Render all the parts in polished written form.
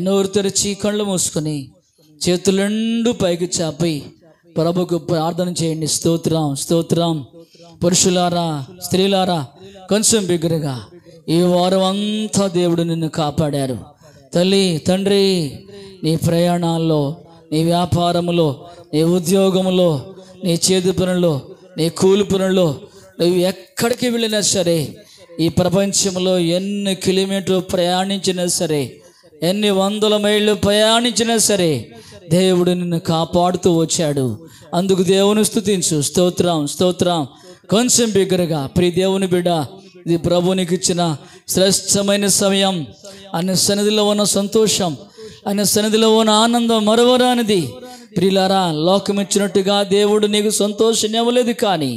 నోరు తెరిచి కళ్ళు మూసుకొని చేతులెండు పైకి చాపి ప్రభుకు ప్రార్థన చేయండి. స్తోత్రం, స్తోత్రం. పురుషులారా, స్త్రీలారా, కొంచెం బిగ్గరగా. ఈ వారం అంతా దేవుడు నిన్ను కాపాడారు. తల్లి, తండ్రి, నీ ప్రయాణాల్లో, నీ వ్యాపారములో, నీ ఉద్యోగంలో, నీ చేతి పనుల్లో, నీ కూలి పనుల్లో, నువ్వు ఎక్కడికి వెళ్ళినా సరే, ఈ ప్రపంచంలో ఎన్ని కిలోమీటర్లు ప్రయాణించినా సరే, ఎన్ని వందల మైళ్ళు ప్రయాణించినా సరే, దేవుడు నిన్ను కాపాడుతూ వచ్చాడు. అందుకు దేవుని స్తుతించు. స్తోత్రం, స్తోత్రం. కొంచెం బిగ్గరగా. ప్రియ దేవుని బిడ్డ, ఇది ప్రభునికి ఇచ్చిన శ్రేష్టమైన సమయం. ఆయన సన్నిధిలో ఉన్న సంతోషం, ఆయన సన్నిధిలో ఉన్న ఆనందం మరువరానిది. ప్రియులారా, లోకం ఇచ్చినట్టుగా దేవుడు నీకు సంతోషం ఇవ్వలేదు, కానీ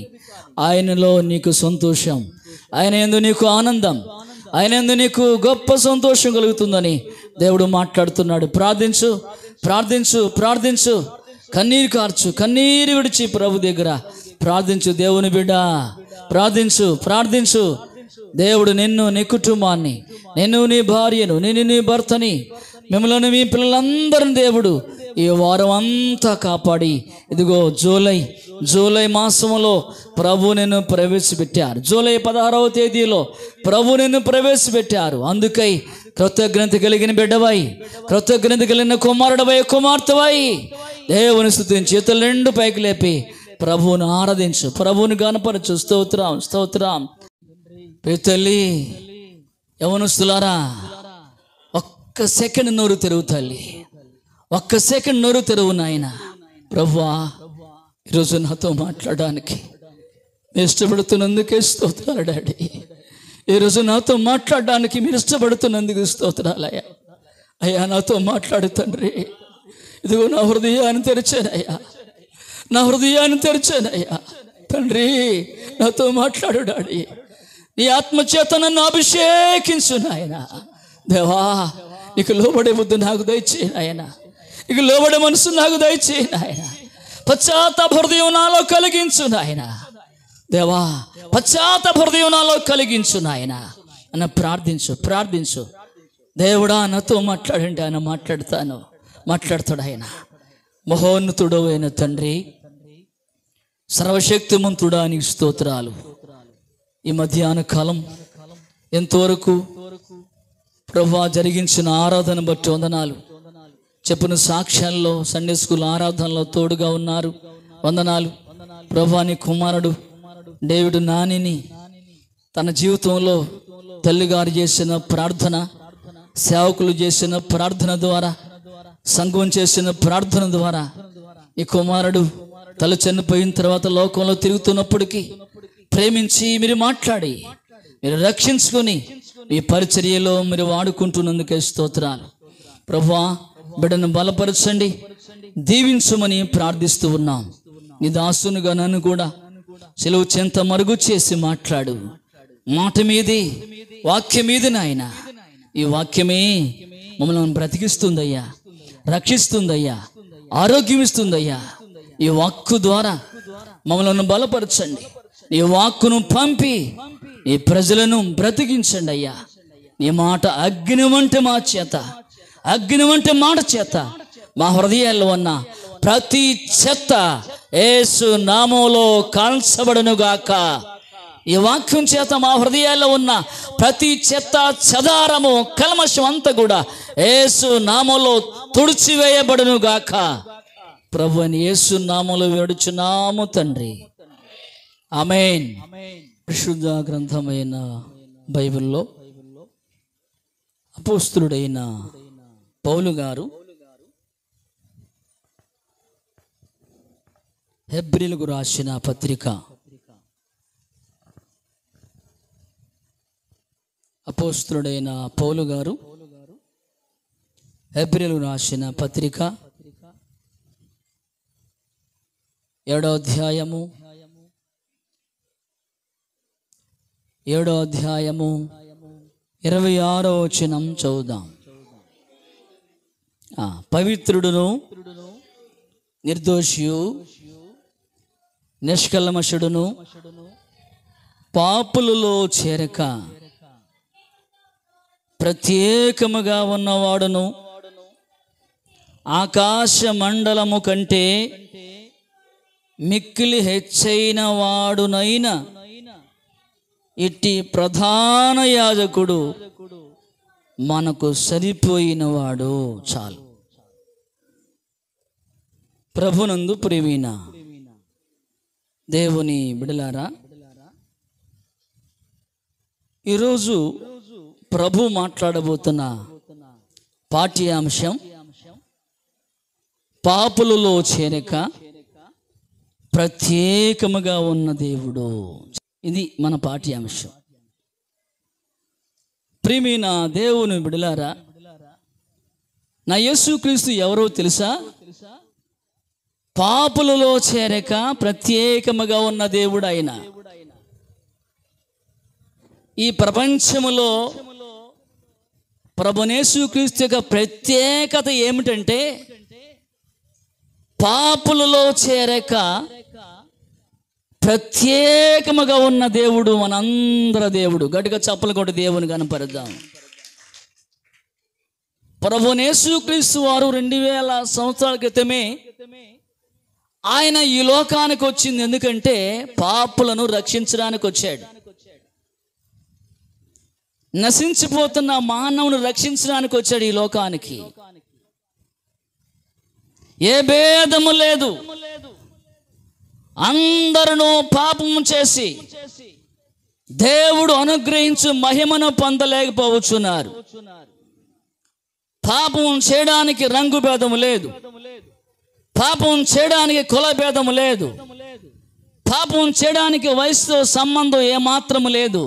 ఆయనలో నీకు సంతోషం, ఆయన యందు నీకు ఆనందం, ఆయన యందు నీకు గొప్ప సంతోషం కలుగుతుందని దేవుడు మాట్లాడుతున్నాడు. ప్రార్థించు, ప్రార్థించు, ప్రార్థించు. కన్నీరు కార్చు, కన్నీరు విడిచి ప్రభు దగ్గర ప్రార్థించు. దేవుని బిడ్డ, ప్రార్థించు, ప్రార్థించు. దేవుడు నిన్ను, నీ కుటుంబాన్ని, నిన్ను, నీ భార్యను, నేను నీ భర్తని, మిమ్మల్ని, మీ పిల్లలందరిని దేవుడు ఈ వారం అంతా కాపాడి, ఇదిగో జూలై మాసంలో ప్రభు నిన్ను ప్రవేశపెట్టారు. జూలై 16వ తేదీలో ప్రభు నిన్ను ప్రవేశపెట్టారు. అందుకై కృతజ్ఞత కలిగిన బిడ్డవై, కృతజ్ఞత కలిగిన కుమారుడవై, కుమార్తెవై దేవుని స్తుతించి చేతులు రెండు పైకి లేపి ప్రభువును ఆరాధించు, ప్రభువుని గణపరచు. స్తోత్రం, స్తోత్రం. తల్లి, యవనస్తులారా, ఒక్క సెకండ్ నోరు తెరువు తల్లి, ఒక్క సెకండ్ నోరు తెరువు నాయన. ప్రభువా, ఈరోజు నాతో మాట్లాడడానికి ఇష్టపడుతున్నందుకే స్తోత్రాలు డాడీ. ఈరోజు నాతో మాట్లాడడానికి మీరు ఇష్టపడుతున్నందుకు స్తోత్రాలయ్యా. అయ్యా, నాతో మాట్లాడు తండ్రి. ఇదిగో నా హృదయాన్ని తెరిచానయ్యా, నా హృదయాన్ని తెరిచానయ్యా. తండ్రి, నాతో మాట్లాడు డాడీ. నీ ఆత్మచేత నన్ను అభిషేకించు నాయన. దేవా, నీకు లోబడే బుద్ధి నాకు దయచేయి నాయన, నీకు లోబడే మనసు నాకు దయచేయి నాయన. పశ్చాత్తాప హృదయం నాలో కలిగించు నాయన. దేవా, పశ్చాత్తాప హృదయం నాలో కలిగించు నాయన అన్న ప్రార్థించు, ప్రార్థించు. దేవుడా, నాతో మాట్లాడండి. ఆయన మాట్లాడతాడు ఆయన. మహోన్నతుడు అయిన తండ్రి, సర్వశక్తిమంతుడా, నీకు స్తోత్రాలు. ఈ మధ్యాహ్న కాలం ఎంతవరకు ప్రభువా జరిగించిన ఆరాధన బట్టి వందనాలు. చెప్పిన సాక్ష్యాల్లో, సండే స్కూల్ ఆరాధనలో తోడుగా ఉన్నారు. వందనాలు ప్రభువా. నీ కుమారుడు డేవిడ్ నానిని తన జీవితంలో తల్లిగారు చేసిన ప్రార్థన, సేవకులు చేసిన ప్రార్థన ద్వారా, సంఘం చేసిన ప్రార్థన ద్వారా ఈ కుమారుడు తల చనిపోయిన తర్వాత లోకంలో తిరుగుతున్నప్పటికీ ప్రేమించి మీరు మాట్లాడి, మీరు రక్షించుకొని మీ పరిచర్యలో మీరు వాడుకుంటున్నందుకే స్తోత్రాలు. ప్రభువా, బిడ్డను బలపరచండి, దీవించమని ప్రార్థిస్తూ ఉన్నాం. నీ దాసునుగా నన్ను కూడా సెలవు చెంత మరుగు చేసి మాట్లాడు. మాట మీది, వాక్యం మీది నాయన. ఈ వాక్యమే మమ్మల్ని బ్రతికిస్తుందయ్యా, రక్షిస్తుందయ్యా, ఆరోగ్యం ఇస్తుందయ్యా. ఈ వాక్కు ద్వారా మమ్మల్ని బలపరచండి. ఈ వాక్కును పంపి ఈ ప్రజలను బ్రతికించండి అయ్యా. నీ మాట అగ్ని వంటి మా చేత, అగ్ని వంటి మాట చేత మా హృదయాల్లో ఉన్న ప్రతి చెత్త యేసు నామములో కాల్చబడునుగాక. ఈ వాక్యం చేత మా హృదయాల్లో ఉన్న ప్రతి చెత్త, చెదారము, కల్మషం అంతా కూడా యేసు నామములో తుడిచివేయబడునుగాక. ప్రభు అని యేసు నామములో వేడుచున్నాము తండ్రి, ఆమేన్. పరిశుద్ధ గ్రంథమైన బైబిల్లో అపోస్తలుడైన పౌలు గారు హెబ్రీలకు రాసిన పత్రిక, అపోస్తలుడైన పౌలు గారు హెబ్రీలకు రాసిన పత్రిక 7వ అధ్యాయము 26వ వచనం చదువుదాం. పవిత్రుడును నిర్దోషియు నిష్కల్మషుడును పాపులలో చేరక ప్రత్యేకముగా ఉన్నవాడును ఆకాశ మండలము కంటే మిక్కిలి హెచ్చైన వాడునైన ఇట్టి ప్రధాన యాజకుడు మనకు సరిపోయినవాడు. చాలు. ప్రభునందు ప్రియమైన దేవుని బిడలారా, ఈరోజు ప్రభు మాట్లాడబోతున్న పాఠ్యాంశం పాపులలో చేరక ప్రత్యేకముగా ఉన్న దేవుడు. ఇది మన పాఠ్యాంశం. ప్రియమైన దేవుని బిడలారా, నా యేసుక్రీస్తు ఎవరో తెలుసా? పాపులలో చేరక ప్రత్యేకముగా ఉన్న దేవుడు ఆయన. ఈ ప్రపంచములో ప్రభు యేసుక్రీస్తు యొక్క ప్రత్యేకత ఏమిటంటే, పాపులలో చేరక ప్రత్యేకముగా ఉన్న దేవుడు మనందరి దేవుడు. గట్టిగా చప్పలు కొట్టి దేవుని కనపరుద్దాం. ప్రభు యేసుక్రీస్తు వారు 2000 సంవత్సరాల క్రితమే ఆయన ఈ లోకానికి వచ్చింది. ఎందుకంటే పాపులను రక్షించడానికి వచ్చాడు. నశించిపోతున్న మానవుని రక్షించడానికి వచ్చాడు ఈ లోకానికి. ఏ భేదము లేదు. అందరూ పాపము చేసి దేవుడు అనుగ్రహించు మహిమను పొందలేకపోవచ్చున్నారు. పాపం చేయడానికి రంగు భేదము లేదు. పాపం చేయడానికి కుల భేదము లేదు. పాపం చేయడానికి వయసుతో సంబంధం ఏమాత్రము లేదు.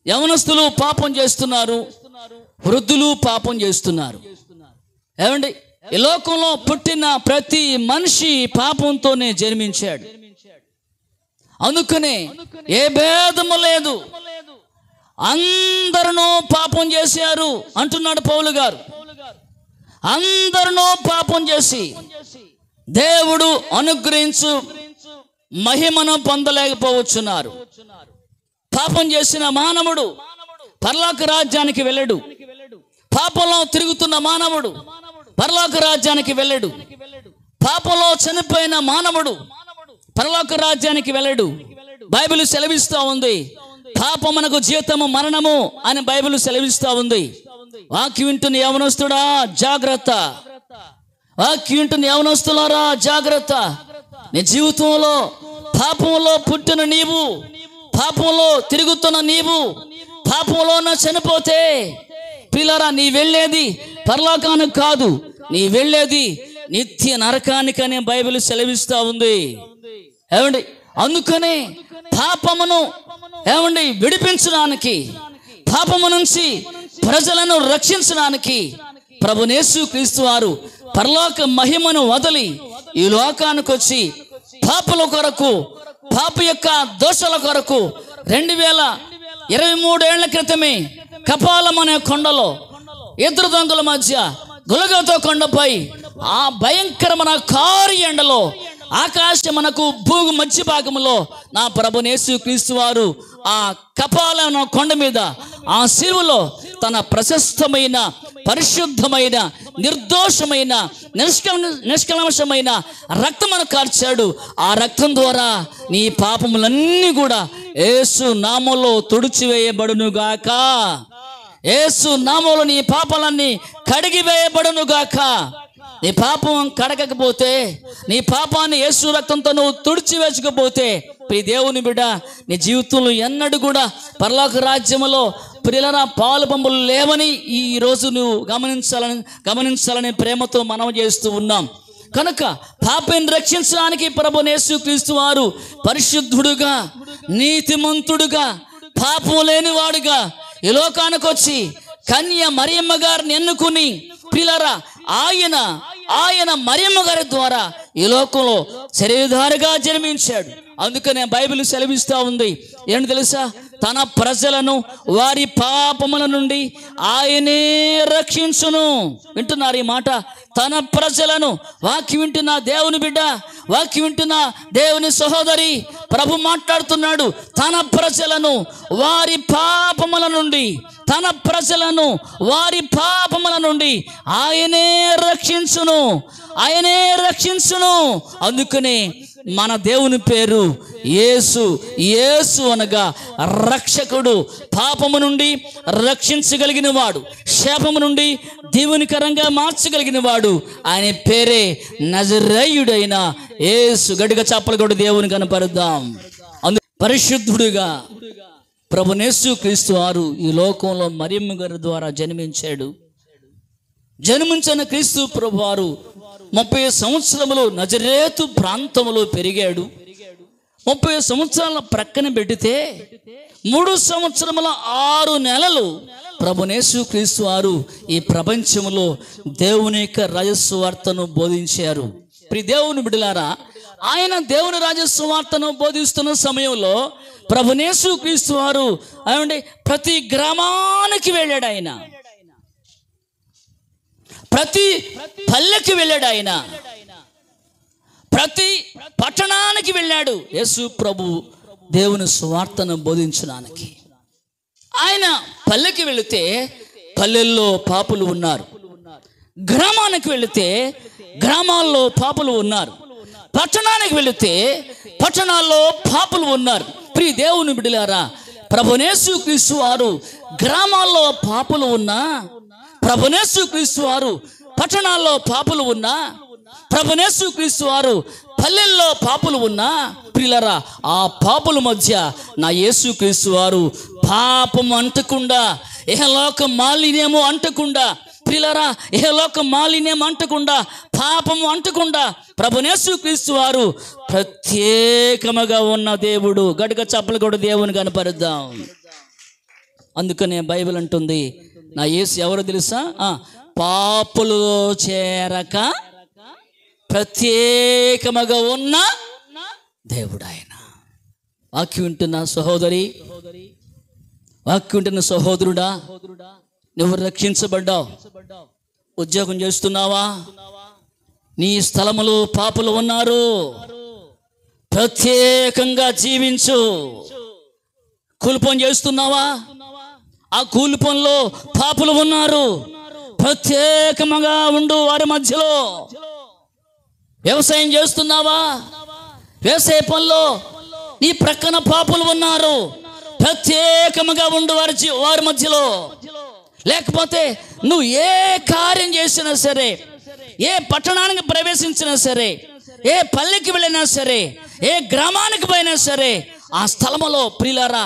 యవనస్తులు పాపం చేస్తున్నారు, వృద్ధులు పాపం చేస్తున్నారు. ఏమండి, ఈ లోకంలో పుట్టిన ప్రతి మనిషి పాపంతోనే జన్మించాడు. అందుకనే ఏ భేదము లేదు, అందరూ పాపం చేశారు అంటున్నాడు పౌలు గారు. అందరూ పాపం చేసి దేవుడు అనుగ్రహించు మహిమను పొందలేకపోవచ్చున్నారు. పాపం చేసిన మానవుడు పరలోక రాజ్యానికి వెళ్ళడు. పాపంలో తిరుగుతున్న మానవుడు పరలోక రాజ్యానికి వెళ్ళడు. పాపంలో చనిపోయిన మానవుడు పరలోక రాజ్యానికి వెళ్ళడు. బైబిల్ సెలవిస్తూ ఉంది, పాపమునకు జీతము మరణము అని బైబిల్ సెలవిస్తూ ఉంది. వాక్యం వింటున్న యవనస్తుడా జాగ్రత్త. వాక్యం వింటున్న యవనస్తులారా జాగ్రత్త. నీ జీవితంలో పాపంలో పుట్టిన నీవు, పాపంలో తిరుగుతున్న నీవు పాపంలోన చనిపోతే పిల్లరా, నీ వెళ్ళేది పరలోకానికి కాదు, నీ వెళ్ళేది నిత్య నరకానికి అనే బైబిల్ సెలవిస్తూ ఉంది. ఏమండి, అందుకనే పాపమును ఏమండి విడిపించడానికి, పాపము నుంచి ప్రజలను రక్షించడానికి ప్రభు యేసుక్రీస్తు వారు పరలోక మహిమను వదిలి ఈ లోకానికి వచ్చి పాపుల కొరకు, పాప యొక్క దోషాల కొరకు 2023 ఏళ్ల క్రితమే కపాలం అనే కొండలో ఎదురు దొంగల మధ్య గొలగొతా కొండపై ఆ భయంకరమైన కారు ఎండలో ఆకాశమునకు భూమి మధ్య భాగంలో నా ప్రభు యేసుక్రీస్తు వారు ఆ కపాలం కొండ మీద ఆ శిలువలో తన ప్రశస్తమైన, పరిశుద్ధమైన, నిర్దోషమైన, నిష్కల్మషమైన రక్తమును కార్చాడు. ఆ రక్తం ద్వారా నీ పాపములన్నీ కూడా యేసు నామములో తుడిచివేయబడునుగాక. యేసు నామములో నీ పాపాలన్నీ కడిగివేయబడునుగాక. నీ పాపం కడగకపోతే, నీ పాపాన్ని యేసు రక్తంతో నువ్వు తుడిచివేయకపోతే, ప్రియ దేవుని బిడ్డ, నీ జీవితంలో ఎన్నడూ కూడా పరలోక రాజ్యములో ప్రియులరా పాలు పంపులు లేవని ఈ రోజు నువ్వు గమనించాలని ప్రేమతో మనం చేస్తూ ఉన్నాం. కనుక పాపిని రక్షించడానికి ప్రభు యేసుక్రీస్తు వారు పరిశుద్ధుడుగా, నీతిమంతుడుగా, పాపం లేనివాడుగా ఈ లోకానికి వచ్చి కన్య మరియమ్మ గారిని ఎన్నుకుని పిల్లరా ఆయన మరియమ్మ గారి ద్వారా ఈ లోకంలో శరీరధారిగా జన్మించాడు. అందుకనే బైబిల్ సెలవిస్తూ ఉంది. ఏంటి తెలుసా? తన ప్రజలను వారి పాపముల నుండి ఆయనే రక్షించును. వింటున్నారు ఈ మాట? తన ప్రజలను. వాక్యం వింటున్న దేవుని బిడ్డ, వాక్యం వింటున్న దేవుని సహోదరి, ప్రభు మాట్లాడుతున్నాడు. తన ప్రజలను వారి పాపముల నుండి, తన ప్రజలను వారి పాపముల నుండి ఆయనే రక్షించును, ఆయనే రక్షించును. అందుకనే మన దేవుని పేరు యేసు. యేసు అనగా రక్షకుడు, పాపము నుండి రక్షించగలిగిన వాడు, శాపము నుండి దీవునికరంగా మార్చగలిగిన వాడు. ఆయన పేరే నజరేయుడైన యేసు. గట్టిగా చప్పలు కొట్టి దేవుని కనపరుద్దాం. పరిశుద్ధుడుగా ప్రభు యేసు క్రీస్తు వారు ఈ లోకంలో మరియమ్మ గారి ద్వారా జన్మించాడు. జన్మించిన క్రీస్తు ప్రభు వారు 30 సంవత్సరములు నజరేతు ప్రాంతంలో పెరిగాడు. 30 సంవత్సరాల ప్రక్కన పెడితే 3 సంవత్సరముల 6 నెలలు ప్రభు యేసు క్రీస్తు వారు ఈ ప్రపంచంలో దేవుని యొక్క రాజస్వార్తను బోధించారు. ప్రియ దేవుని బిడ్డలారా, ఆయన దేవుని రాజస్వార్తను బోధిస్తున్న సమయంలో ప్రభు యేసు క్రీస్తు వారు ప్రతి గ్రామానికి వెళ్ళాడు. ఆయన ప్రతి పల్లెకి వెళ్ళాడు. ఆయన ప్రతి పట్టణానికి వెళ్ళాడు. యేసు ప్రభు దేవుని సువార్తను బోధించడానికి. ఆయన పల్లెకి వెళితే పల్లెల్లో పాపులు ఉన్నారు, గ్రామానికి వెళితే గ్రామాల్లో పాపులు ఉన్నారు, పట్టణానికి వెళితే పట్టణాల్లో పాపులు ఉన్నారు. ప్రియ దేవుని బిడ్డలారా, ప్రభు యేసు క్రీస్తు వారు గ్రామాల్లో పాపులు ఉన్నా, ప్రభు యేసు క్రీస్తు వారు పట్టణాల్లో పాపులు ఉన్నా, ప్రభు యేసు క్రీస్తు వారు పల్లెల్లో పాపులు ఉన్నా, ప్రియులారా, ఆ పాపుల మధ్య నా యేసు క్రీస్తు వారు పాపం అంటకుండా, ఇహలోక మాలిన్యము అంటకుండా, ప్రియులారా, ఇహలోక మాలిన్యం అంటకుండా, పాపము అంటకుండా ప్రభు యేసు క్రీస్తు వారు ప్రత్యేకముగా ఉన్న దేవుడు. గట్టిగా చప్పలు కూడా దేవుని కనపరుద్దాం. అందుకనే బైబిల్ అంటుంది, నా యేసు ఎవరో తెలుసా? పాపులలో చేరక ప్రత్యేకముగా ఉన్న దేవుడు ఆయన. వాక్యం వింటున్న సహోదరి, వాక్యం వింటున్న సహోదరుడా, నువ్వు రక్షించబడ్డావు. ఉద్యోగం చేస్తున్నావా? నీ స్థలములో పాపులు ఉన్నారు, ప్రత్యేకంగా జీవించు. కూలిపని చేస్తున్నావా? ఆ కూలిపనిలో పాపులు ఉన్నారు, ప్రత్యేకంగా ఉండు వారి మధ్యలో. వ్యవసాయం చేస్తున్నావా? వ్యవసాయ పనిలో నీ ప్రక్కన పాపులు ఉన్నారు, ప్రత్యేకంగా ఉండు వారి మధ్యలో. లేకపోతే నువ్వు ఏ కార్యం చేసినా సరే, ఏ పట్టణానికి ప్రవేశించినా సరే, ఏ పల్లెకి వెళ్ళినా సరే, ఏ గ్రామానికి పోయినా సరే, ఆ స్థలములో ప్రియులారా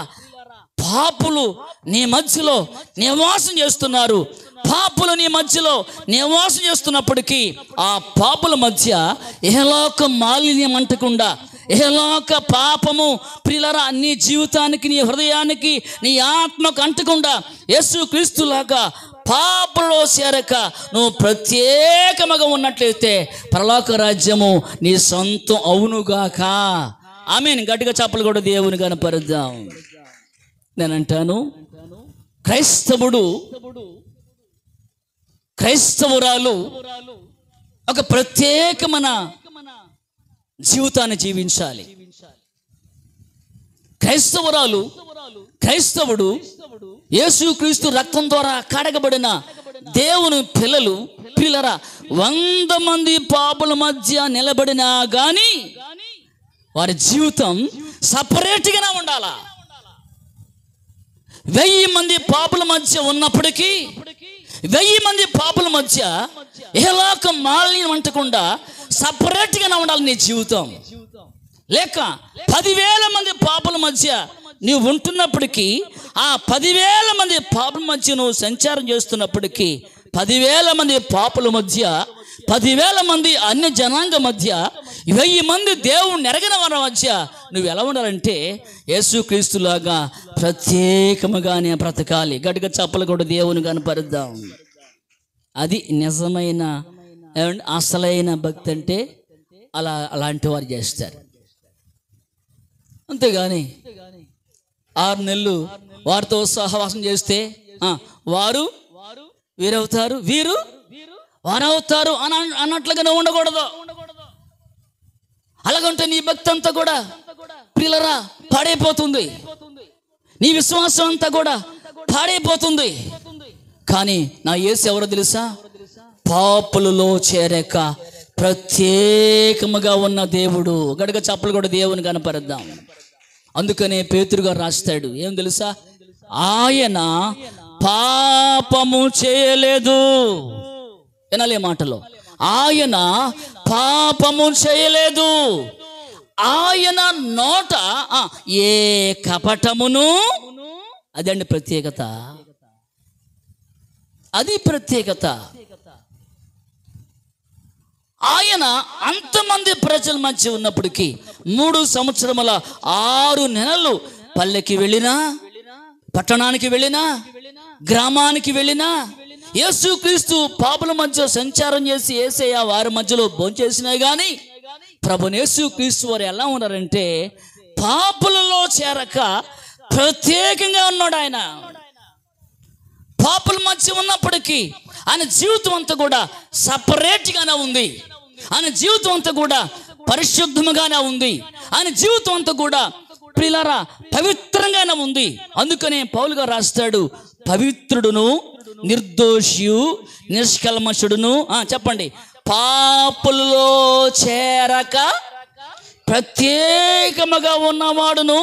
పాపులు నీ మధ్యలో నివాసం చేస్తున్నారు. పాపులు నీ మధ్యలో నివాసం చేస్తున్నప్పటికీ ఆ పాపుల మధ్య ఇహలోక మాలిన్యం అంటకుండా, ఇహలోక పాపము ప్రియులారా నీ జీవితానికి, నీ హృదయానికి, నీ ఆత్మకు అంటకుండా యేసు క్రీస్తులాగా పాపలో చేరక నువ్వు ప్రత్యేకముగా ఉన్నట్లయితే పరలోక రాజ్యము నీ సొంతం అవునుగాక. ఆమేన్. గట్టిగా చప్పలు కూడా దేవుని కనపరుద్దాం. నేనంటాను, క్రైస్తవురాలు ఒక ప్రత్యేకమైన జీవితాన్ని జీవించాలి. క్రైస్తవుడు యేసుక్రీస్తు రక్తం ద్వారా కడగబడిన దేవుని పిల్లరా 100 మంది పాపుల మధ్య నిలబడినా గాని వారి జీవితం సపరేట్గానే ఉండాలా. 1000 మంది పాపుల మధ్య ఉన్నప్పటికీ 1000 మంది పాపుల మధ్య ఇహలోక మాలిన్యం అంటకుండా సపరేట్గానే ఉండాలి నీ జీవితం. లేక 10,000 మంది పాపుల మధ్య నువ్వు ఉంటున్నప్పటికీ, ఆ 10,000 మంది పాపుల మధ్య నువ్వు సంచారం చేస్తున్నప్పటికీ, 10,000 మంది పాపుల మధ్య, 10,000 మంది అన్య జనాంగ మధ్య, 1000 మంది దేవుణ్ణి ఎరగని వారి మధ్య నువ్వు ఎలా ఉండాలంటే యేసుక్రీస్తులాగా ప్రత్యేకముగానే బ్రతకాలి. గట్టిగా చప్పలు కూడా దేవుని కనపరుద్దాం. అది నిజమైన అసలైన భక్తి అంటే అలాంటి వారు చేస్తారు. అంతేగాని 6 నెలలు వారితో సహవాసం చేస్తే వారు వీరవుతారు, వీరు వారవుతారు అన్నట్లుగానే ఉండకూడదు. అలాగంటే నీ భక్తి అంతా కూడా ప్రియులారా పాడైపోతుంది, నీ విశ్వాసం అంతా కూడా పాడైపోతుంది. కానీ నా యేసు ఎవరో తెలుసా? పాపులలో చేరక ప్రత్యేకముగా ఉన్న దేవుడు. గడగ చప్పలు కూడా దేవుని కనపరుద్దాం. అందుకనే పేతురు గారు రాస్తాడు, ఏం తెలుసా? ఆయన పాపము చేయలేదు. వినాలి మాటలో, ఆయన పాపము చేయలేదు, ఆయన నోట ఏ కపటమును. అదండి ప్రత్యేకత, అది ప్రత్యేకత. ఆయన అంతమంది ప్రజల మధ్య ఉన్నప్పటికీ 3 సంవత్సరముల 6 నెలలు పల్లెకి వెళ్ళినా, పట్టణానికి వెళ్ళినా, గ్రామానికి వెళ్ళినా, యేసుక్రీస్తు పాపుల మధ్య సంచారం చేసి యేసయ్య వారి మధ్యలో భోంచేసినా కానీ ప్రభువైన యేసుక్రీస్తు వారు ఎలా ఉన్నారంటే పాపులలో చేరక ప్రత్యేకంగా ఉన్నాడు. ఆయన పాపుల మధ్య ఉన్నప్పటికీ ఆయన జీవితం అంతా కూడా సపరేట్గానే ఉంది. ఆయన జీవితం అంతా కూడా పరిశుద్ధముగానే ఉంది. ఆయన జీవితం అంతా కూడా ప్రియులారా పవిత్రంగానే ఉంది. అందుకనే పౌలు గారు రాస్తాడు, పవిత్రుడును నిర్దోషియు నిష్కల్మషుడును చెప్పండి, పాపులలో చేరక ప్రత్యేకముగా ఉన్నవాడును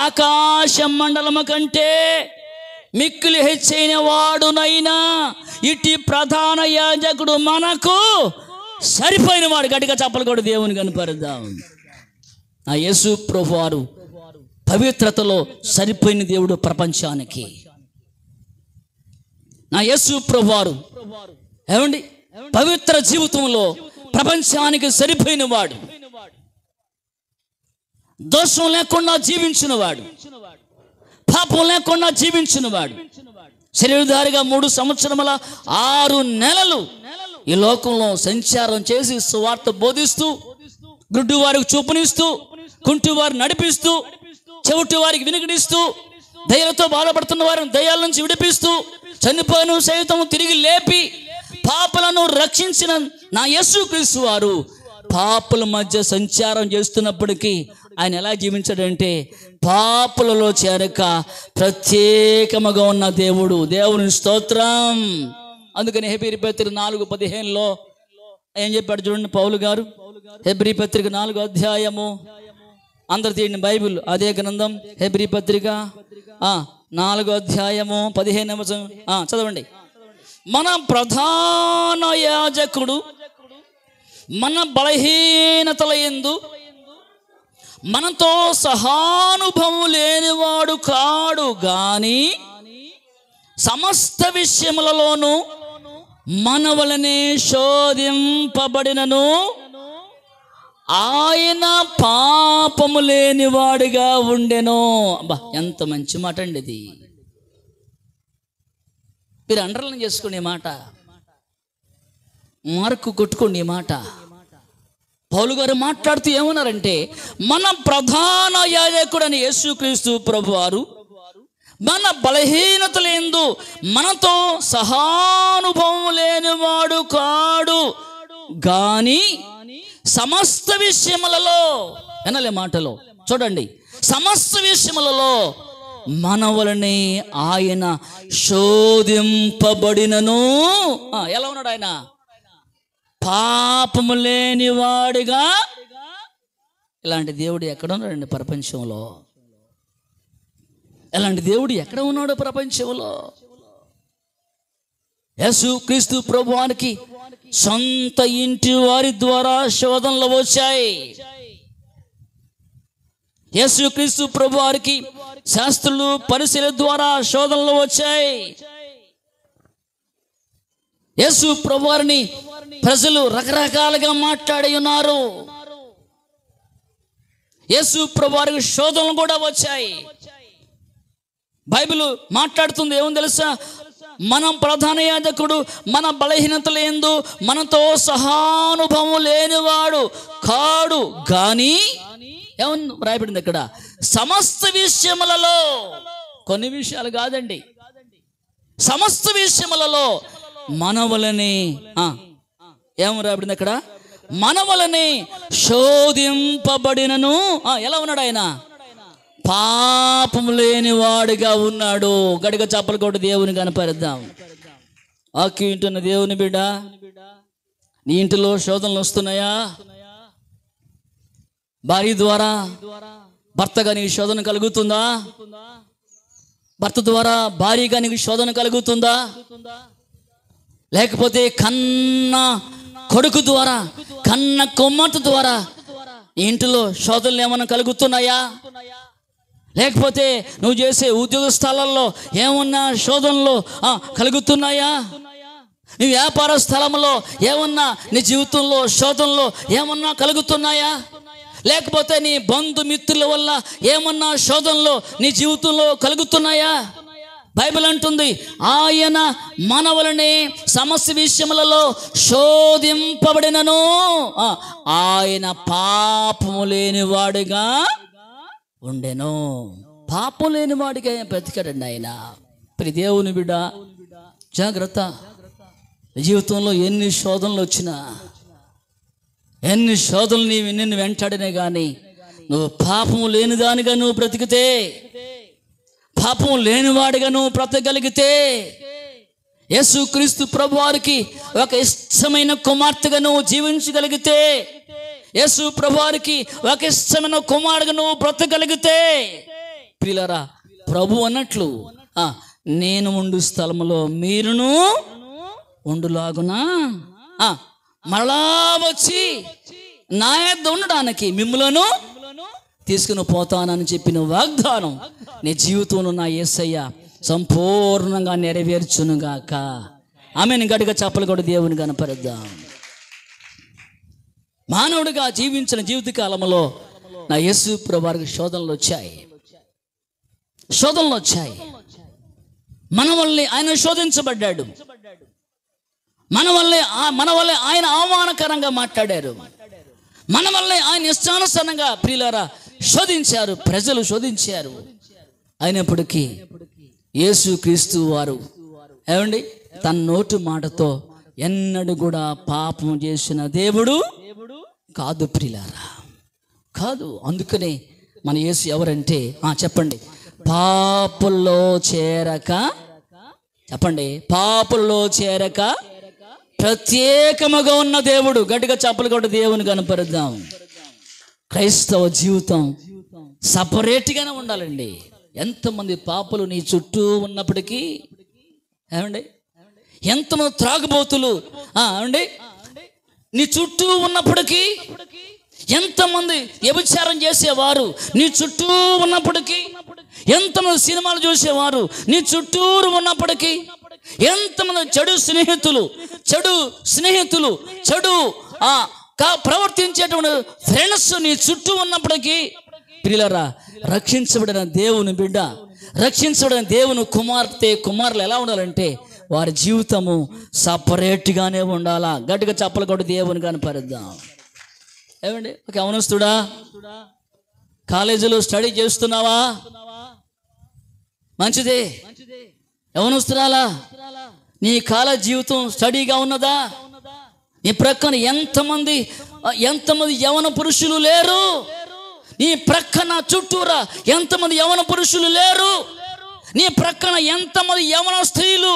ఆకాశ మండలము కంటే మిక్కిలి హెచ్చైన వాడునైనా ఇటు ప్రధాన యాజకుడు మనకు సరిపోయిన వాడు. గట్టిగా చప్పలు కూడా దేవుని కనపరుద్దాం. నా యేసు ప్రభువారు పవిత్రతలో సరిపోయిన దేవుడు ప్రపంచానికి. నా యేసు ప్రభువారు ఏమండి పవిత్ర జీవితంలో ప్రపంచానికి సరిపోయిన వాడు, దోషం లేకుండా జీవించిన వాడు, పాపం లేకుండా జీవించిన వాడు. శరీరధారిగా 3 సంవత్సరముల 6 నెలలు ఈ లోకంలో సంచారం చేసి సువార్త బోధిస్తూ, గుడ్డి వారికి చూపునిస్తూ, కుంటి వారిని నడిపిస్తూ, చెవిటి వారికి వినికిడిస్తూ, దయ్యాలతో బాధపడుతున్న వారిని దయ్యాల నుంచి విడిపిస్తూ, చనిపోయిన సైతం తిరిగి లేపి పాపులను రక్షించిన నా యేసుక్రీస్తు వారు పాపుల మధ్య సంచారం చేస్తున్నప్పటికీ ఆయన ఎలా జీవించాడంటే పాపులలో చేరక ప్రత్యేకముగా ఉన్న దేవుడు. దేవుని స్తోత్రం. అందుకని హెబ్రీ పత్రిక 4:15 ఏం చెప్పాడు చూడండి పౌలు గారు. హెబ్రీ పత్రిక 4వ అధ్యాయము, అందరు తీయండి బైబిల్, అదే గ్రంథం హెబ్రీ పత్రిక 4వ అధ్యాయము 15వ వచనం చదవండి. మన ప్రధాన యాజకుడు మన బలహీనతల యందు మనతో సహానుభవం లేనివాడు కాడు గాని సమస్త విషయములలోనూ మన వలనే శోధింపబడినను ఆయన పాపము లేనివాడిగా ఉండెను. అబ్బా ఎంత మంచి మాట అండి ఇది. మీరు అండర్లైన్ చేసుకునే మాట, మార్కు కొట్టుకోండి ఈ మాట. పౌలు గారు మాట్లాడుతూ ఏమన్నారంటే మన ప్రధాన యాజకుడని యేసుక్రీస్తు ప్రభువారు మన బలహీనతలందు మనతో సహానుభవం లేనివాడు కాడు గాని సమస్త విషయములలో, వినాలి మాటలో చూడండి, సమస్త విషయములలో మన వలనే ఆయన శోధింపబడినను. ఎలా ఉన్నాడు ఆయన? పాపము లేని వాడిగా. ఇలాంటి దేవుడు ఎక్కడ ఉన్నాడండి ప్రపంచంలో? ఇలాంటి దేవుడు ఎక్కడ ఉన్నాడు ప్రపంచంలో? యేసుక్రీస్తు ప్రభువానికి సొంత ఇంటి వారి ద్వారా శోధనలు వచ్చాయి. యేసుక్రీస్తు ప్రభువారికి శాస్త్రులు పరిశీలన ద్వారా శోధనలు వచ్చాయి. యేసు ప్రభువారిని ప్రజలు రకరకాలుగా మాట్లాడి ఉన్నారు. యేసు ప్రభువారికి శోధనలు కూడా వచ్చాయి. బైబిల్ మాట్లాడుతుంది ఏమని తెలుసా? మనం ప్రధాన యాజకుడు మన బలహీనతలు యందు మనతో సహానుభవం లేనివాడు కాడు గాని, ఏమని రాయబడింది అక్కడ? సమస్త విషయములలో, కొన్ని విషయాలు కాదండి, సమస్త విషయములలో మనవలని ఏం రాబడింది అక్కడ? మనవలని శోధింపబడినను ఎలా ఉన్నాడు ఆయన? పాపము లేని వాడిగా ఉన్నాడు. గడిగ చప్పలు కొట్టి దేవుని కనపరిద్దాం. ఇంటున్న దేవుని బిడ్డ, నీ ఇంటిలో శోధనలు వస్తున్నాయా? భార్య ద్వారా, భర్తగా నీకు శోధన కలుగుతుందా? భర్త ద్వారా భార్యగా నీకు శోధన కలుగుతుందా? లేకపోతే కన్న కొడుకు ద్వారా, కన్న కుమార్తె ద్వారా ఇంటిలో శోధనలు ఏమైనా కలుగుతున్నాయా? లేకపోతే నువ్వు చేసే ఉద్యోగ స్థలాల్లో ఏమన్నా శోధనలు కలుగుతున్నాయా? నీ వ్యాపార స్థలంలో ఏమన్నా, నీ జీవితంలో శోధనలు ఏమన్నా కలుగుతున్నాయా? లేకపోతే నీ బంధుమిత్రుల వల్ల ఏమన్నా శోధనలు నీ జీవితంలో కలుగుతున్నాయా? బైబిల్ అంటుంది, ఆయన మనవలనే సమస్త విషయములలో శోధింపబడినను ఆయన పాపము లేనివాడుగా ఉండెను. పాపం లేనివాడిగా బ్రతికాడండి ఆయన. ప్రియ దేవుని బిడ్డ, జాగ్రత్త. జీవితంలో ఎన్ని శోధనలు వచ్చినా, ఎన్ని శోధనలు నిన్ను వెంటాడినే కానీ నువ్వు పాపము లేనిదానిగా నువ్వు బ్రతికితే, పాపం లేనివాడిగా నువ్వు బ్రతకగలిగితే, యేసుక్రీస్తు ప్రభువారికి ఒక ఇష్టమైన కుమార్తెగా నువ్వు జీవించగలిగితే, యేసు ప్రభువారికి ఒక ఇష్టమైన కుమారుడుగా నువ్వు బ్రతకగలిగితే, ప్రియులారా, ప్రభు అన్నట్లు నేను ఉండు స్థలములో మీరును ఉండులాగునా మరలా వచ్చి నా యొద్ద ఉండడానికి మిమ్ములను తీసుకుని పోతానని చెప్పిన వాగ్దానం నీ జీవితంలో నా యేసయ్య సంపూర్ణంగా నెరవేర్చునుగాక. ఆమెను గట్టిగా చప్పలు కూడా దేవుని కనపరిద్దాం. మానవుడిగా జీవించిన జీవితకాలంలో నా యేసు ప్రభువారికి శోధనలు వచ్చాయి. మన వల్లే ఆయన శోధించబడ్డాడు. మన వల్లే ఆయన అవమానకరంగా మాట్లాడారు. మన వల్లే ఆయన ఇష్టానుసారంగా ప్రియులారా శోధించారు, ప్రజలు శోధించారు. అయినప్పటికీ యేసుక్రీస్తు వారు ఏమండి తన నోటి మాటతో ఎన్నడూ కూడా పాపం చేసిన దేవుడు కాదు ప్రియులారా, కాదు. అందుకనే మన యేసు ఎవరంటే చెప్పండి, పాపుల్లో చేరక, చెప్పండి, పాపుల్లో చేరక ప్రత్యేకముగా ఉన్న దేవుడు. గట్టిగా చప్పలు కొట్టి దేవుని కనపరుద్దాం. క్రైస్తవ జీవితం సపరేట్గానే ఉండాలండి. ఎంతమంది పాపులు నీ చుట్టూ ఉన్నప్పటికీ, ఏమండి, ఎంతమంది త్రాగుబోతులు ఏమండి నీ చుట్టూ ఉన్నప్పటికీ, ఎంతమంది వ్యభిచారం చేసేవారు నీ చుట్టూ ఉన్నప్పటికీ, ఎంతమంది సినిమాలు చూసేవారు నీ చుట్టూరు ఉన్నప్పటికీ, ఎంతమంది చెడు స్నేహితులు చెడు ప్రవర్తించేటువంటి ఫ్రెండ్స్ నీ చుట్టూ ఉన్నప్పటికీ, ప్రియులారా, రక్షించబడిన దేవుని బిడ్డ, రక్షించబడిన దేవుని కుమారులు ఎలా ఉండాలంటే వారి జీవితము సపరేట్గానే ఉండాలా. గట్టిగా చప్పలు కొట్టి దేవుని కనపరిద్దాం. ఏమండి, ఒక యవనస్తుడా, కాలేజీలో స్టడీ చేస్తున్నావా? మంచిదే. యవనస్తురాలా, నీ కాలేజ్ జీవితం స్టడీగా ఉన్నదా? నీ ప్రక్కన ఎంతమంది యవన పురుషులు లేరు? నీ ప్రక్కన చుట్టూరా ఎంతమంది యవన పురుషులు లేరు? నీ ప్రక్కన ఎంతమంది యవన స్త్రీలు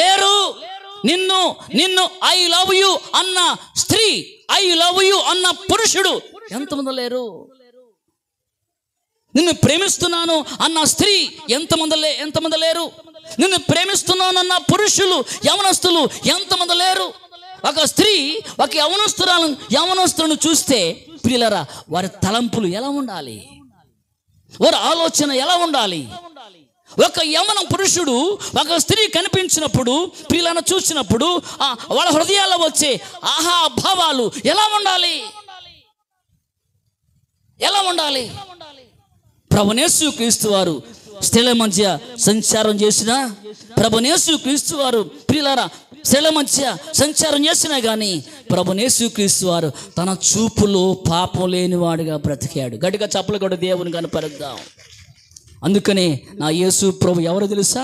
లేరు? నిన్ను ఐ లవ్ యు అన్న స్త్రీ, ఐ లవ్ యు అన్న పురుషుడు ఎంతమంది లేరు? నిన్ను ప్రేమిస్తున్నాను అన్న స్త్రీ ఎంతమంది లేరు? నిన్ను ప్రేమిస్తున్నాను అన్న పురుషులు, యవనస్తులు ఎంతమంది లేరు? ఒక స్త్రీ ఒక యవనస్తులను చూస్తే ప్రియులారా, వారి తలంపులు ఎలా ఉండాలి, వారి ఆలోచన ఎలా ఉండాలి? ఒక యవన పురుషుడు ఒక స్త్రీ కనిపించినప్పుడు, ప్రియులను చూసినప్పుడు వాళ్ళ హృదయాల్లో వచ్చే భావాలు ఎలా ఉండాలి? ప్రభువైన యేసుక్రీస్తు వారు స్త్రీల మధ్య సంచారం చేసిన ప్రభువైన యేసుక్రీస్తు వారు ప్రియులారా స్త్రీల మధ్య సంచారం చేసినా కానీ ప్రభువైన యేసుక్రీస్తు వారు తన చూపులో పాపం లేనివాడుగా బ్రతికాడు. గట్టిగా చప్పలు కూడా దేవుని కనపరుద్దాం. అందుకనే నా యేసు ప్రభు ఎవరు తెలుసా?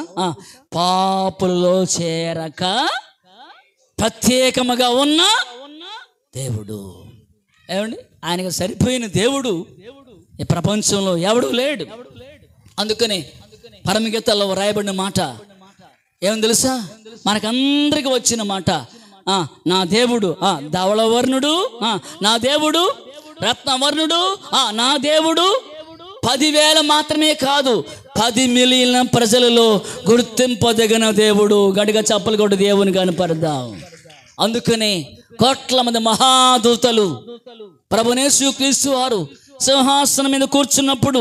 పాపులలో చేరక ప్రత్యేకముగా ఉన్న దేవుడు. ఏమండి, ఆయనకు సరిపోయిన దేవుడు ఈ ప్రపంచంలో ఎవడు లేడు. అందుకనే పరమగీతాల్లో రాయబడిన మాట ఏమని తెలుసా? మనకందరికి వచ్చిన మాట, నా దేవుడు ధవళవర్ణుడు, నా దేవుడు రత్నవర్ణుడు, నా దేవుడు 10,000 మాత్రమే కాదు 10 మిలియన్ల ప్రజలలో గుర్తింపదగిన దేవుడు. గడిగా చప్పలు కొట్టి దేవుని కనపడదాం. అందుకనే కోట్ల మంది మహాదూతలు ప్రభువైన యేసుక్రీస్తు వారు సింహాసనం మీద కూర్చున్నప్పుడు,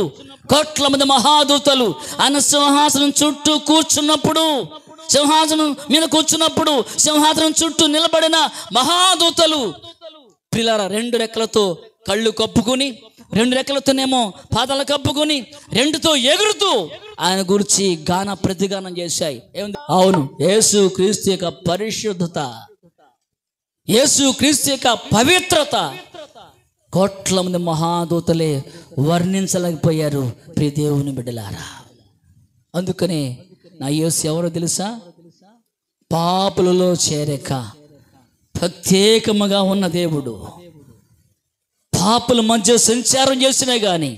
కోట్ల మంది మహాదూతలు ఆయన సింహాసనం చుట్టూ కూర్చున్నప్పుడు, సింహాసనం మీద కూర్చున్నప్పుడు సింహాసనం చుట్టూ నిలబడిన మహాదూతలు పిల్లల 2 రెక్కలతో కళ్ళు కప్పుకొని, 2 రెక్కలతోనేమో పాదాలు కప్పుకొని, 2తో ఎగురుతూ ఆయన గురించి గాన ప్రతిగానం చేశాయి. అవును, యేసు క్రీస్తు యొక్క పరిశుద్ధత, యేసు క్రీస్తు యొక్క పవిత్రత కోట్ల మంది మహాదూతలే వర్ణించలేకపోయారు. ప్రియ దేవుని బిడ్డలారా, అందుకనే నా యేసు ఎవరో తెలుసా? పాపులలో చేరక ప్రత్యేకముగా ఉన్న దేవుడు. పాపుల మధ్య సంచారం చేసినా కానీ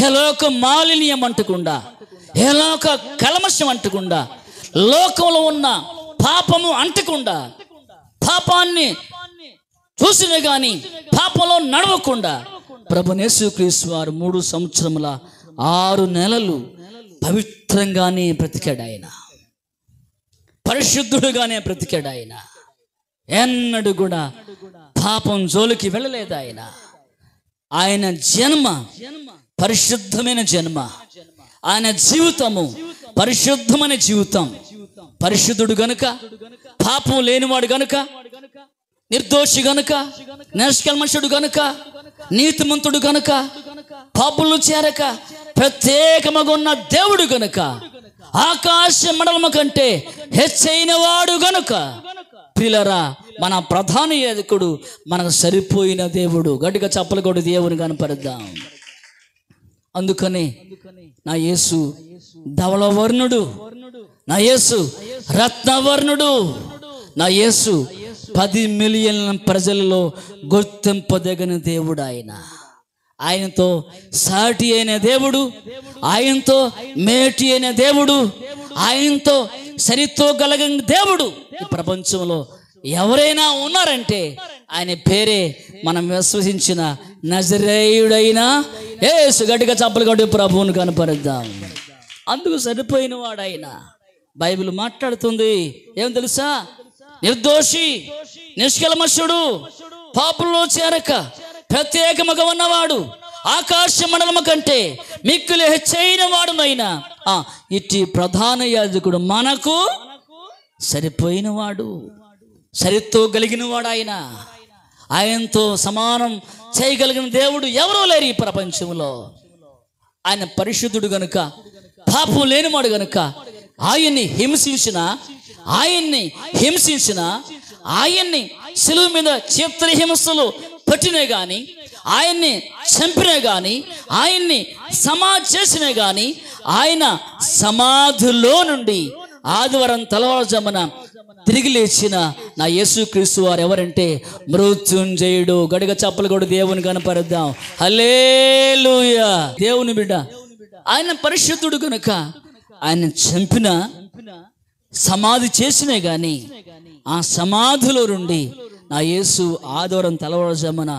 ఏలోక మాలిన్యం అంటకుండా, ఏలోక కల్మషం అంటకుండా, లోకంలో ఉన్న పాపము అంటకుండా, పాపాన్ని చూసినా కానీ పాపంలో నడవకుండా ప్రభువైన యేసుక్రీస్తు వారు 3 సంవత్సరముల 6 నెలలు పవిత్రంగానే బ్రతికాడు. ఆయన పరిశుద్ధుడుగానే బ్రతికాడు. ఆయన ఎన్నడూ కూడా పాపం జోలికి వెళ్ళలేదు. ఆయన జన్మ పరిశుద్ధమైన జన్మ, ఆయన జీవితము పరిశుద్ధమైన జీవితం. పరిశుద్ధుడు గనుక, పాపం లేనివాడు గనుక, నిర్దోషి గనుక, నిష్కల్మషుడు గనుక, నీతిమంతుడు గనుక, పాపులు చేరక ప్రత్యేకముగా ఉన్న దేవుడు గనుక, ఆకాశ మండలము కంటే హెచ్చైన వాడు గనుక, పిల్లరా మన ప్రధాన యాజకుడు మనకు సరిపోయిన దేవుడు. గట్టిగా చప్పలు కొట్టి దేవుని కనపరుద్దాం. అందుకనే నా యేసు ధవళవర్ణుడు, నా యేసు రత్నవర్ణుడు, నా యేసు 10 మిలియన్ల ప్రజలలో గుర్తింపదగిన దేవుడు. ఆయనతో సాటి అయిన దేవుడు, ఆయనతో మేటి అయిన దేవుడు, ఆయనతో సరితో గలగిన దేవుడు ఈ ప్రపంచంలో ఎవరైనా ఉన్నారంటే ఆయన పేరే మనం విశ్వసించిన నజరేయుడైన యేసు. గట్టిగా చప్పలు కొట్టి ప్రభువును కనపరుద్దాం. అందుకు సరిపోయిన వాడు ఆయన. బైబిల్ మాట్లాడుతుంది ఏం తెలుసా? నిర్దోషి, నిష్కల్మషుడు, పాపుల్లో చేరక ప్రత్యేకముగా ఉన్నవాడు, ఆకాశ మండలము కంటే మిక్కులు హెచ్చైన వాడునైనా ఇట్టి ప్రధాన యాజకుడు మనకు సరిపోయిన వాడు, సరితో కలిగిన వాడు. ఆయనతో సమానం చేయగలిగిన దేవుడు ఎవరూ లేరు ఈ ప్రపంచంలో. ఆయన పరిశుద్ధుడు గనుక, పాపం లేనివాడు గనుక ఆయన్ని హింసించిన ఆయన్ని శిలువ మీద చిత్రహింసలు పట్టినే గాని, ఆయన్ని చంపినే గాని, ఆయన్ని సమాధి చేసినే గాని, ఆయన సమాధిలో నుండి ఆదివారం తెల్లవారుజామున తిరిగి లేచిన నా యేసుక్రీస్తు వారు ఎవరంటే మృత్యుంజయుడు. గడిగ చప్పలు కూడా దేవుని కనపరుద్దాం. హల్లెలూయా. దేవుని బిడ్డ ఆయన పరిశుద్ధుడు కనుక ఆయన చంపిన, సమాధి చేసినే గాని ఆ సమాధిలో నుండి నా యేసు ఆదివారం తెల్లవారుజామున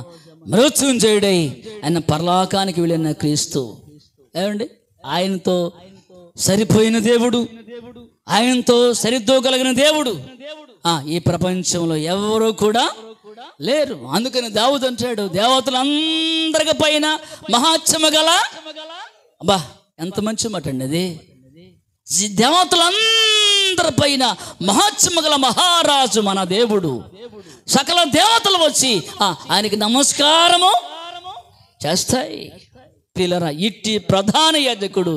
మృత్యుంజయుడై ఆయన పరలోకానికి వెళ్ళిన క్రీస్తు. ఏమండి, ఆయనతో సరిపోయిన దేవుడు, ఆయనతో సరిదూగలిగిన దేవుడు ఈ ప్రపంచంలో ఎవరు కూడా లేరు. అందుకని దావీదు అంటాడు, దేవతలందరి పైన మహాత్మ్యము గల, అబ్బా ఎంత మంచి మాట అండి అది, దేవతలందరి పైన మహాత్మ్యము గల మహారాజు మన దేవుడు. సకల దేవతలు వచ్చి ఆయనకి నమస్కారము చేస్తాయి. పిల్లరా, ఇట్టి ప్రధాన యాజకుడు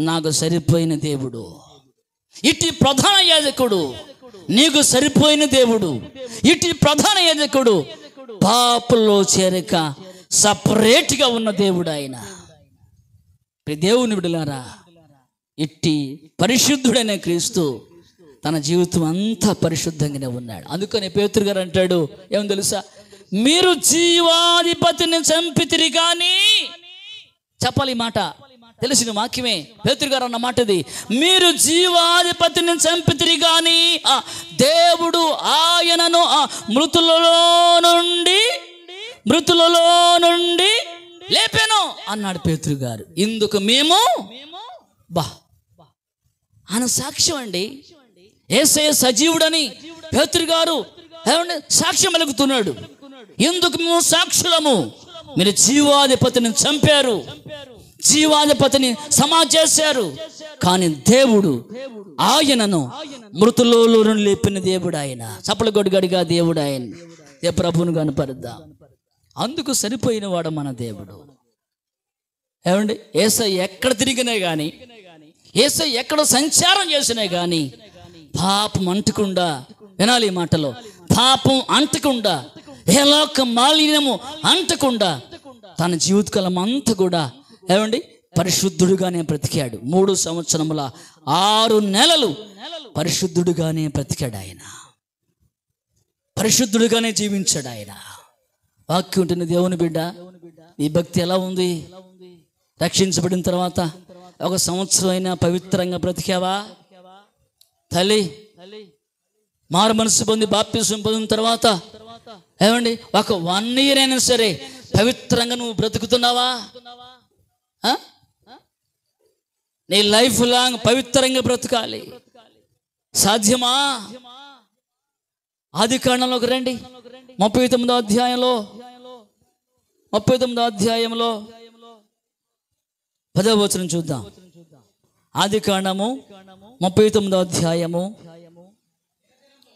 నాకు సరిపోయిన దేవుడు. ఇట్టి ప్రధాన యాజకుడు నీకు సరిపోయిన దేవుడు. ఇటు ప్రధాన యాజకుడు పాపంలో చేరక సపరేట్గా ఉన్న దేవుడు ఆయన. దేవుని బిడ్డలారా, ఇట్టి పరిశుద్ధుడైన క్రీస్తు తన జీవితం అంతా పరిశుద్ధంగానే ఉన్నాడు. అందుకని పేతురు గారు అంటాడు, ఏమో తెలుసా, మీరు జీవాధిపతిని చంపితిరి కానీ, చెప్పాలి ఈ మాట, తెలిసిన వాక్యమే, పేతురు గారు అన్న మాట ఇది, మీరు జీవాధిపతిని చంపితిరి కానీ దేవుడు ఆయనను మృతులలో నుండి లేపాను అన్నాడు పేతురు గారు. ఇందుకు మేము ఆయన సాక్ష్యం అండి. యేసయ్య సజీవుడని పేతురు గారు సాక్ష్యం పలుకుతున్నాడు. ఎందుకు మేము సాక్షులము, మీరు జీవాధిపతిని చంపారు, జీవాధిపతిని సమాధి చేశారు, కానీ దేవుడు ఆయనను మృతులలో లేపిన దేవుడు ఆయన. చప్పల గొడిగడిగా దేవుడు ఆయన. ఏ ప్రభువును కనపరుద్దాం. అందుకు సరిపోయిన వాడు మన దేవుడు. ఏమండి, యేసయ్య ఎక్కడ తిరిగినా కానీ, యేసయ్య ఎక్కడ సంచారం చేసినా కానీ పాపం అంటకుండా, వినాలి ఈ మాటలో, పాపం అంటకుండా, ఏ లోక మాలిన్యము అంటకుండా తన జీవితకాలం అంతా కూడా ఏమండి పరిశుద్ధుడుగానే బ్రతికాడు. 3 సంవత్సరముల 6 నెలలు పరిశుద్ధుడుగానే బ్రతికాడు ఆయన. పరిశుద్ధుడుగానే జీవించాడు ఆయన. వాక్యం ఉంటుంది, దేవుని బిడ్డ, ఈ భక్తి ఎలా ఉంది? రక్షించబడిన తర్వాత 1 సంవత్సరం అయినా పవిత్రంగా బ్రతికావా? తల్లి, మారు మనసు పొంది బాప్తిసం పొందిన తర్వాత ఏమండి 1 year అయినా సరే పవిత్రంగా నువ్వు బ్రతుకుతున్నావా? నీ లైఫ్ లాంగ్ పవిత్రంగా బ్రతకాలి. సాధ్యమా? ఆదికాండంలోకి రండి, 39వ అధ్యాయంలో 10వ వచనం చూద్దాం. ఆదికాండము 39వ అధ్యాయము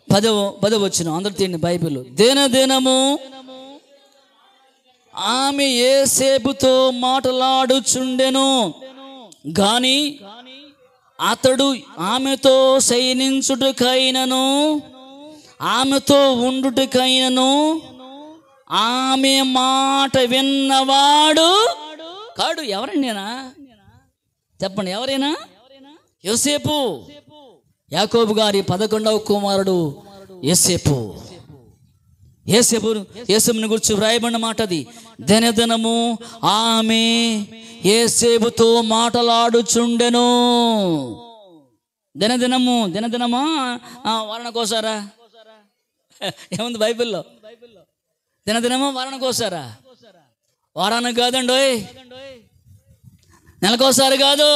10వ వచనం. అందరు తీయండి బైబిల్. దినదినము ఆమె యోసేపుతో మాటలాడుచుండెను గాని అతడు ఆమెతో శయనించుటకైనను ఆమెతో ఉండుటకైనను ఆమె మాట విన్నవాడు కాడు. ఎవరండినా చెప్పండి, ఎవరైనా? యోసేపు, యాకోబు గారి 11వ కుమారుడు యోసేపు. యేసుని గురించి వ్రాయబడిన మాట అది. దినదినము ఆమె యేసేపుతో మాటలాడుచుండెను. దినదినమా వారానికోసారా? ఏముంది బైబిల్లో? దినదినమా వారానికోసారా? వారానికి కాదండి, నెలకోసారి కాదు,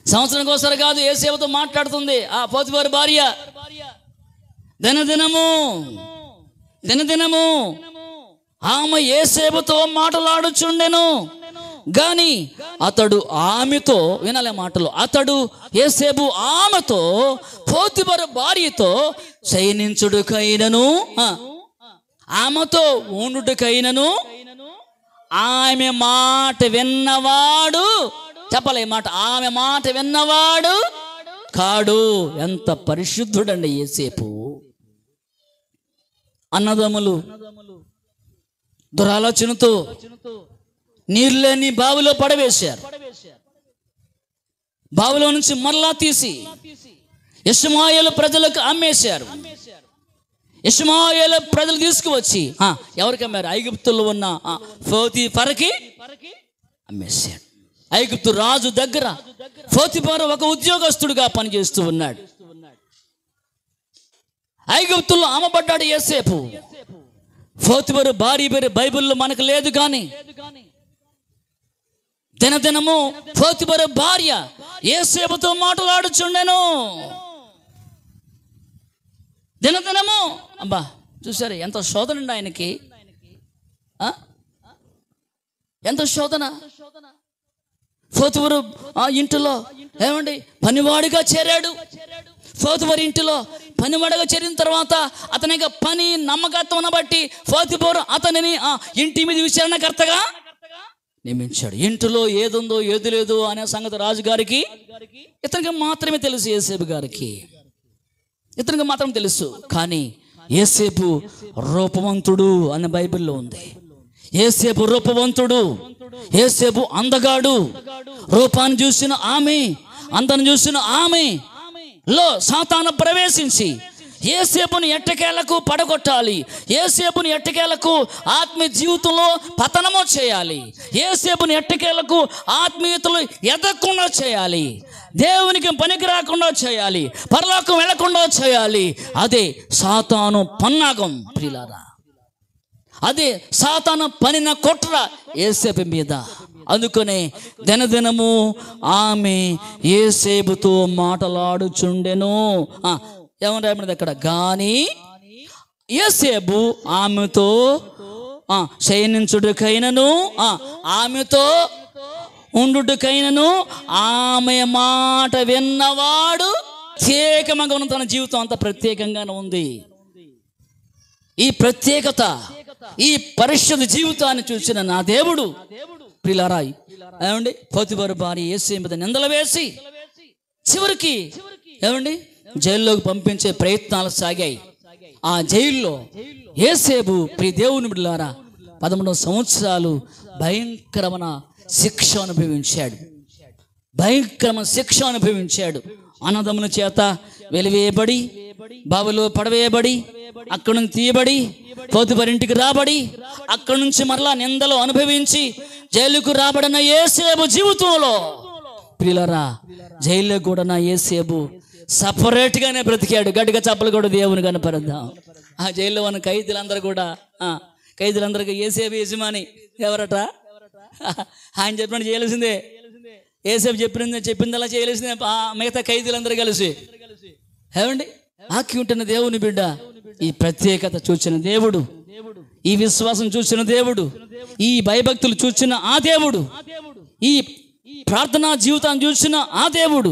సంవత్సరానికి ఒకసారి కాదు. యేసేపుతో మాట్లాడుతుంది ఆ పోతిఫరు భార్య. దినదినము ఆమె యేసేపుతో మాటలాడుచుండెను గాని అతడు ఆమెతో, వినాలే మాటలు, అతడు యేసేపు ఆమెతో పోతిఫరు భార్యతో శయనించుడుకైనను ఆమెతో ఉండుటకైనను ఆమె మాట విన్నవాడు, చెప్పలే మాట, ఆమె మాట విన్నవాడు కాడు. ఎంత పరిశుద్ధుడండి యేసేపు. అన్నదమ్ములు దురాలోచనతో నీరులేని బావిలో పడవేశారు. బావిలో నుంచి మరలా తీసి ఇష్మాయేలు ప్రజలకు అమ్మేశారు. ఇష్మాయేలు ప్రజలు తీసుకువచ్చి ఎవరికి అమ్మారు? ఐగుప్తులో ఉన్న పోతీఫరుకి అమ్మేశాడు. ఐగుప్తు రాజు దగ్గర పోతీఫరు ఒక ఉద్యోగస్తుడుగా పనిచేస్తూ ఉన్నాడు. ఐగుప్తులో అమ్మబడ్డాడు యోసేపు. పోతీఫరు భార్య పేరు బైబిల్లో మనకు లేదు, కానీ దినదినము పోతీఫరు భార్య యోసేపుతో మాట్లాడుచుండెను. దినదినము అబ్బా, చూసారు ఎంత శోధన అండి ఆయనకి, ఎంత శోధన. పోతీఫరు ఇంటిలో ఏమండి పనివాడిగా చేరాడు. పోతీఫరు ఇంటిలో పనివాడిగా చేరిన తర్వాత అతని యొక్క పని నమ్మకత్వం బట్టి పోతీఫరు అతనిని ఇంటి మీద విచారణకర్తగా నియమించాడు. ఇంటిలో ఏదుందో ఏది లేదో అనే సంగతి రాజుగారికి, ఇతనికి మాత్రమే తెలుసు యోసేపు గారికి. ఇతనికి మాత్రం తెలుసు. కానీ యేసేపు రూపవంతుడు అనే బైబిల్లో ఉంది. యేసేపు రూపవంతుడు, యేసేపు అందగాడు. రూపాన్ని చూసిన ఆమె, అందను చూసిన ఆమె లో సాతాను ప్రవేశించి యేసేపుని ఎట్టకేలకు పడగొట్టాలి, యేసేపుని ఎట్టకేలకు ఆత్మీయ జీవితంలో పతనము చేయాలి, యేసేపుని ఎట్టకేలకు ఆత్మీయతలు ఎదగకుండా చేయాలి, దేవునికి పనికి రాకుండా చేయాలి, పరలోకం వెళ్లకుండా చేయాలి. అదే సాతాను పన్నాగం ప్రియులారా. అదే సాతాను పనిన కుట్ర యేసేపు మీద. అందుకనే దినదినము ఆమె యేసేపుతో మాటలాడుచుండెను. ఏమని రాయబడింది అక్కడ? గాని యేసేపు ఆమెతో శయనించుడికైనను, ఆమెతో ఉండుటకైనను ఆమె మాట విన్నవాడు ప్రత్యేకంగా ఉన్న తన జీవితం అంత ప్రత్యేకంగానే ఉంది. ఈ ప్రత్యేకత, ఈ పరిశుద్ధ జీవితాన్ని చూసిన నా దేవుడు ప్రియులారా, ఏమండి పోతిఫరు భార్య యేసేపు మీద నిందలు వేసి చివరికి ఏమండి జైల్లోకి పంపించే ప్రయత్నాలు సాగాయి. ఆ జైల్లో యేసేపు ప్రియ దేవుని బిడ్డలారా 13 సంవత్సరాలు భయంకరమైన శిక్ష అనుభవించాడు. భయంకరమైన శిక్ష అనుభవించాడు. అన్నదమ్ముల చేత వెలివేయబడి, బావిలో పడవేయబడి, అక్కడి నుంచి తీయబడి, పోతిఫరింటికి రాబడి, అక్కడి నుంచి మరలా నిందలు అనుభవించి జైలుకు రాబడిన యేసేపు జీవితంలో ప్రియులారా, జైల్లో కూడా నా యేసేపు సపరేట్గానే బ్రతికాడు. గట్టిగా చప్పలు కూడా దేవుని కనపరుద్దాం. ఆ జైల్లో ఉన్న ఖైదీలందరికీ యేసేపు యజమాని ఎవరట? ఆయన చెప్పినట్టు చేయలేసిందే, యేసేపు చెప్పిందలా చేయలేసిందే మిగతా ఖైదీలందరూ కలిసి. ఏమండి ఆక్యుంటున్న దేవుని బిడ్డ, ఈ ప్రత్యేకత చూసిన దేవుడు, ఈ విశ్వాసం చూసిన దేవుడు, ఈ భయభక్తులు చూసిన ఆ దేవుడు, ఈ ప్రార్థనా జీవితాన్ని చూసిన ఆ దేవుడు,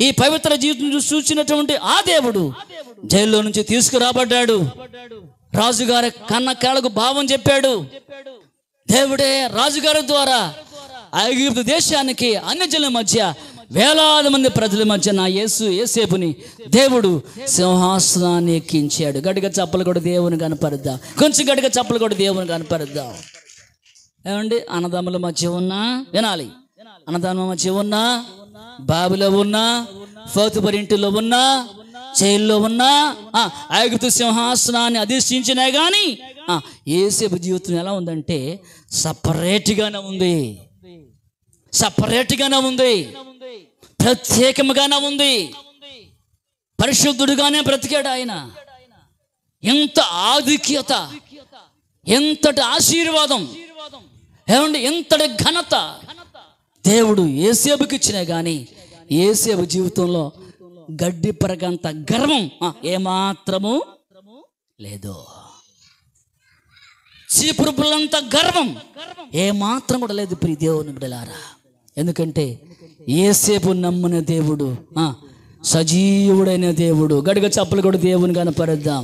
ఈ పవిత్ర జీవితం చూసినటువంటి ఆ దేవుడు జైల్లో నుంచి తీసుకురాబడ్డాడు. రాజుగారి కన్న కాళ్ళకు భావం చెప్పాడు. దేవుడే రాజుగారి ద్వారా ఐగుప్తు దేశానికి అన్యజనుల మధ్య వేలాది మంది ప్రజల మధ్య నా యేసేపుని దేవుడు సింహాసనాన్ని ఎక్కించాడు. గట్టిగా చప్పలు కూడా దేవుని కనపరుద్దాం. కొంచెం గట్టిగా చప్పలు కూడా దేవుని కనపరుద్దాం. ఏమండి అన్నదమ్ముల మధ్య ఉన్నా వినాలి, అన్నదమ్ముల మధ్య ఉన్నా, బావిలో ఉన్నా, పోతిఫరింటిలో ఉన్నా, జైల్లో ఉన్నా, ఐగుప్తు సింహాసనాన్ని అధిష్ఠించినా కానీ యేసేపు జీవితం ఎలా ఉందంటే సపరేట్గానే ఉంది, సపరేట్గానే ఉంది, ప్రత్యేకంగానే ఉంది. పరిశుద్ధుడుగానే బ్రతికాడు ఆయన. ఎంత ఆధిక్యత, ఎంతటి ఆశీర్వాదం, ఏమండి ఎంతటి ఘనత దేవుడు యేసేపుకి ఇచ్చినా కానీ యేసేపు జీవితంలో గడ్డి పరగంత గర్వం ఏమాత్రము లేదు. చీపురుపులంత గర్వం ఏమాత్రం కూడా లేదు ప్రియ దేవుని బిడ్డలారా. ఎందుకంటే యేసేపు నమ్మిన దేవుడు సజీవుడైన దేవుడు. గడిగ చప్పలు కూడా దేవుని కనపరుద్దాం.